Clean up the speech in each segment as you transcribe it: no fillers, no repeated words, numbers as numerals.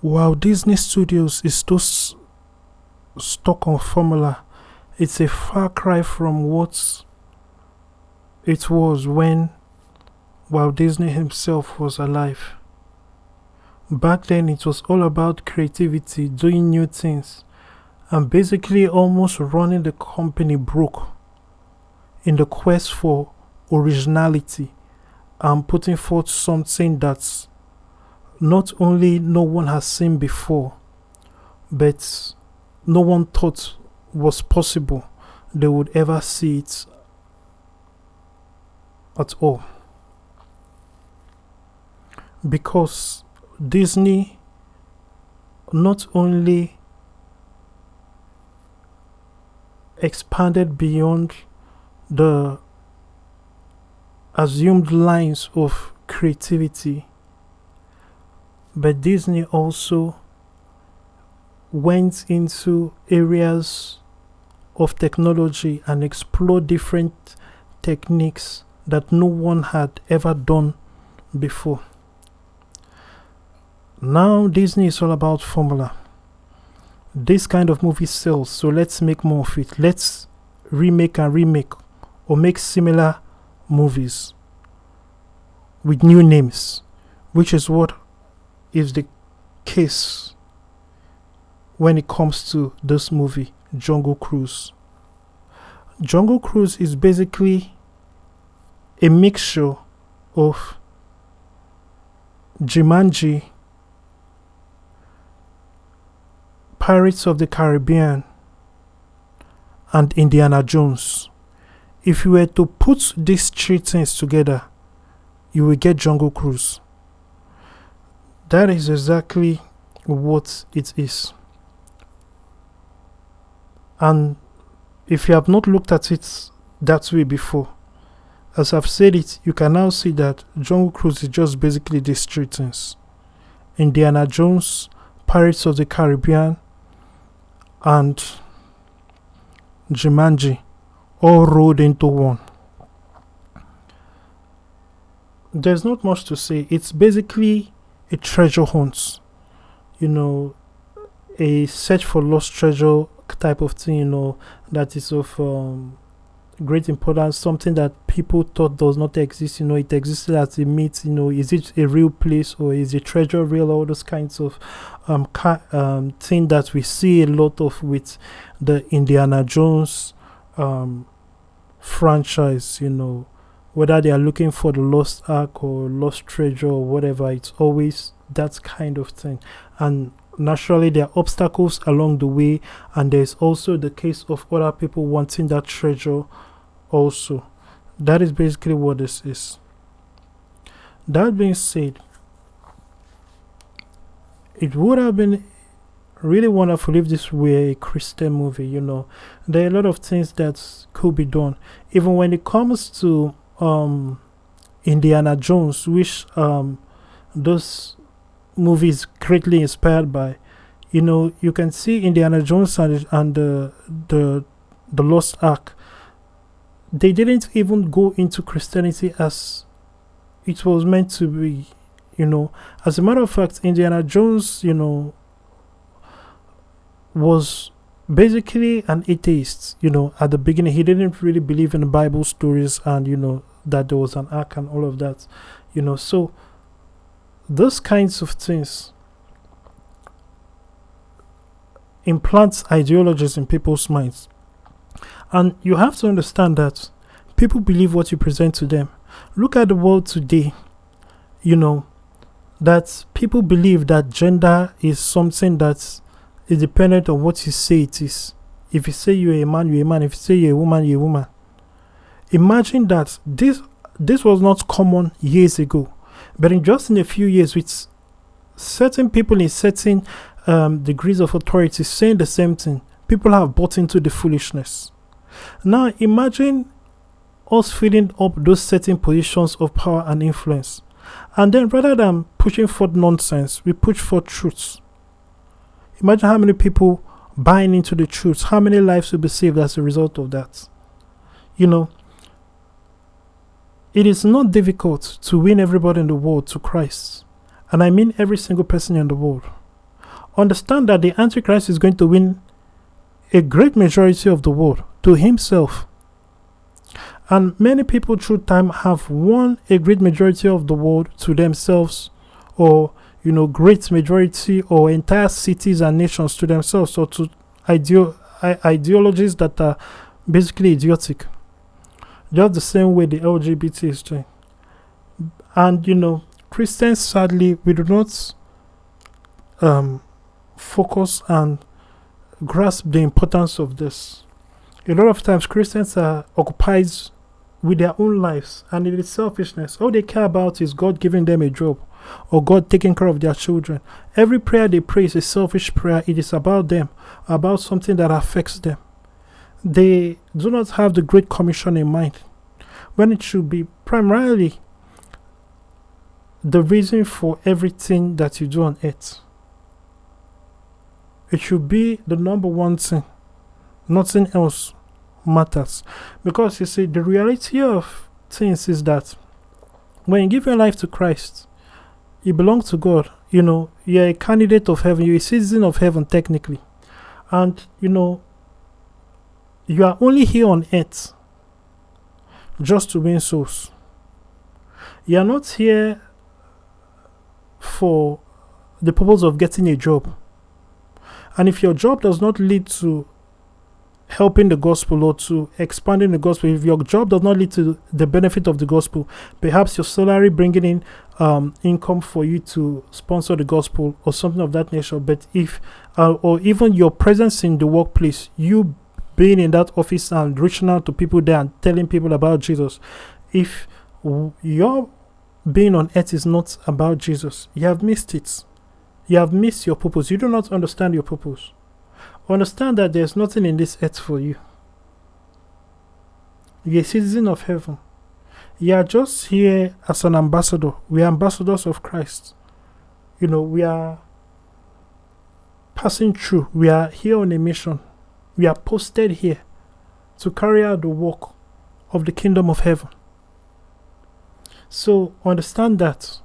While Disney Studios is still stuck on formula, it's a far cry from what it was when Walt Disney himself was alive. Back then, it was all about creativity, doing new things, and basically almost running the company broke in the quest for originality and putting forth something that's not only no one has seen before, but no one thought was possible they would ever see it at all. Because Disney not only expanded beyond the assumed lines of creativity, but Disney also went into areas of technology and explored different techniques that no one had ever done before. Now Disney is all about formula. This kind of movie sells, so let's make more of it. Let's remake or make similar movies with new names, which is what is the case when it comes to this movie, Jungle Cruise. Jungle Cruise is basically a mixture of Jumanji, Pirates of the Caribbean, and Indiana Jones. If you were to put these three things together, you will get Jungle Cruise. That is exactly what it is. And if you have not looked at it that way before, as I've said it, you can now see that Jungle Cruise is just basically these three things: Indiana Jones, Pirates of the Caribbean, and Jumanji, all rolled into one. There's not much to say. It's basically a treasure hunt, a search for lost treasure type of thing, that is of great importance, something that people thought does not exist, it existed as a myth, is it a real place or is a treasure real? All those kinds of thing that we see a lot of with the Indiana Jones franchise, whether they are looking for the lost ark or lost treasure or whatever, it's always that kind of thing. And naturally there are obstacles along the way, and there's also the case of other people wanting that treasure also. That is basically what this is. That being said, it would have been really wonderful if this were a Christian movie. There are a lot of things that could be done, even when it comes to Indiana Jones, which those movies greatly inspired by. You can see Indiana Jones and the Lost Ark. They didn't even go into Christianity as it was meant to be. As a matter of fact, Indiana Jones, was basically an atheist. At the beginning, he didn't really believe in the Bible stories and that there was an ark and all of that. So those kinds of things implant ideologies in people's minds. And you have to understand that people believe what you present to them. Look at the world today, that people believe that gender is something that is dependent on what you say it is. If you say you're a man, you're a man. If you say you're a woman, you're a woman. Imagine that this was not common years ago, but in a few years, with certain people in certain degrees of authority saying the same thing, people have bought into the foolishness. Now imagine us filling up those certain positions of power and influence, and then rather than pushing for nonsense, we push for truths. Imagine how many people buying into the truth, how many lives will be saved as a result of that. It is not difficult to win everybody in the world to Christ, and I mean every single person in the world. understand that the Antichrist is going to win a great majority of the world to himself. And many people through time have won a great majority of the world to themselves, or great majority or entire cities and nations to themselves, or to ideologies that are basically idiotic. Just the same way the LGBT is doing. And Christians, sadly, we do not focus and grasp the importance of this. A lot of times Christians are occupied with their own lives, and it is selfishness. All they care about is God giving them a job, or God taking care of their children. Every prayer they pray is a selfish prayer. It is about them, about something that affects them. They do not have the Great Commission in mind, when it should be primarily the reason for everything that you do on earth. It should be the number one thing. Nothing else matters. Because you see, the reality of things is that when you give your life to Christ, you belong to God. You're a candidate of heaven. You're a citizen of heaven, technically. And you are only here on earth just to win souls. You are not here for the purpose of getting a job. And if your job does not lead to helping the gospel or to expanding the gospel, if your job does not lead to the benefit of the gospel, perhaps your salary bringing in income for you to sponsor the gospel or something of that nature, but if or even your presence in the workplace, you being in that office and reaching out to people there and telling people about Jesus, if your being on earth is not about Jesus, you have missed it. You have missed your purpose. You do not understand your purpose. Understand that there's nothing in this earth for you. You're a citizen of heaven. You are just here as an ambassador. We are ambassadors of Christ. We are passing through. We are here on a mission. We are posted here to carry out the work of the kingdom of heaven. So understand that,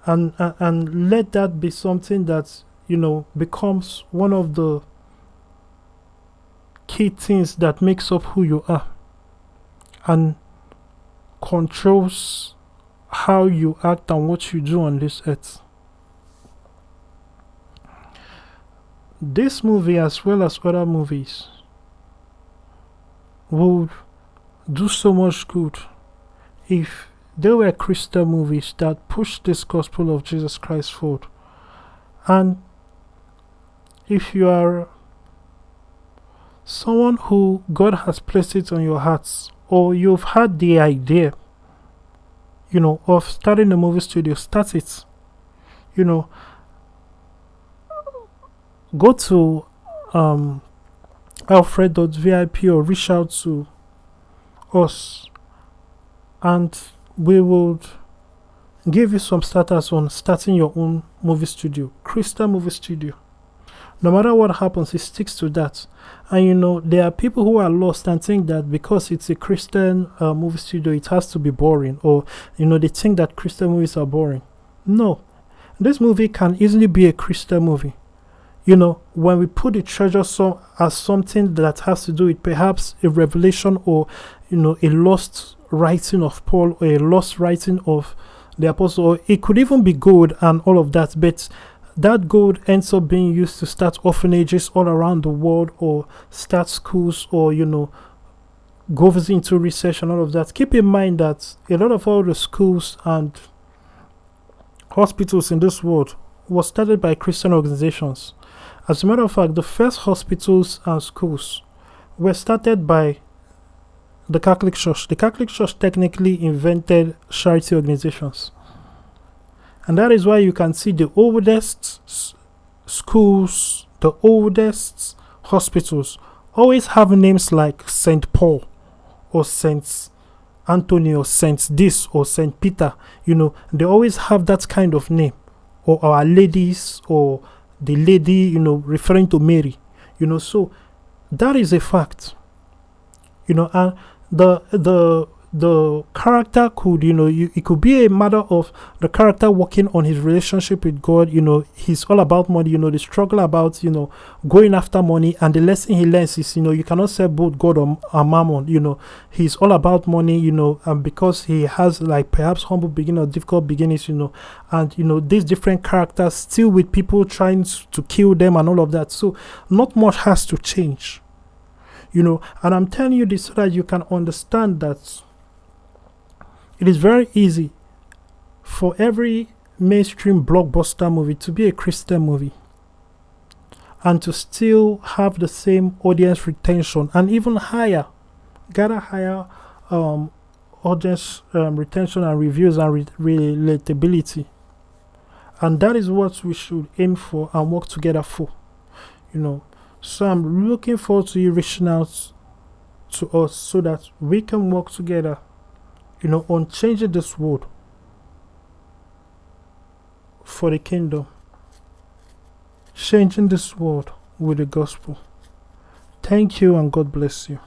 and let that be something that becomes one of the key things that makes up who you are and controls how you act and what you do on this earth. This movie, as well as other movies, would do so much good if there were Christian movies that push this gospel of Jesus Christ forward. And if you are someone who God has placed it on your hearts, or you've had the idea of starting a movie studio, start it. Go to Alfred.vip or reach out to us, and we would give you some starters on starting your own movie studio, Christian movie studio. No matter what happens, it sticks to that. And there are people who are lost and think that because it's a Christian movie studio, it has to be boring, or they think that Christian movies are boring. No, this movie can easily be a Christian movie. When we put the treasure as something that has to do with perhaps a revelation, or a lost writing of Paul, or a lost writing of the apostle, or it could even be gold and all of that, but that gold ends up being used to start orphanages all around the world, or start schools, or go into research and all of that. Keep in mind that a lot of all the schools and hospitals in this world was started by Christian organizations. As a matter of fact, the first hospitals and schools were started by the Catholic Church. The Catholic Church technically invented charity organizations. And that is why you can see the oldest schools, the oldest hospitals always have names like St. Paul, or St. Anthony, or St. this, or St. Peter. They always have that kind of name, or Our Ladies, or the lady, referring to Mary. So that is a fact. And the the character could, it could be a matter of the character working on his relationship with God. He's all about money, the struggle about, going after money, and the lesson he learns is, you cannot serve both God or mammon. He's all about money, and because he has like perhaps humble beginnings or difficult beginnings, and these different characters still with people trying to kill them and all of that. So not much has to change, and I'm telling you this so that you can understand that it is very easy for every mainstream blockbuster movie to be a Christian movie and to still have the same audience retention and even higher, gather higher audience retention and reviews and relatability. And that is what we should aim for and work together for. So I'm looking forward to you reaching out to us so that we can work together on changing this world for the kingdom, changing this world with the gospel. Thank you and God bless you.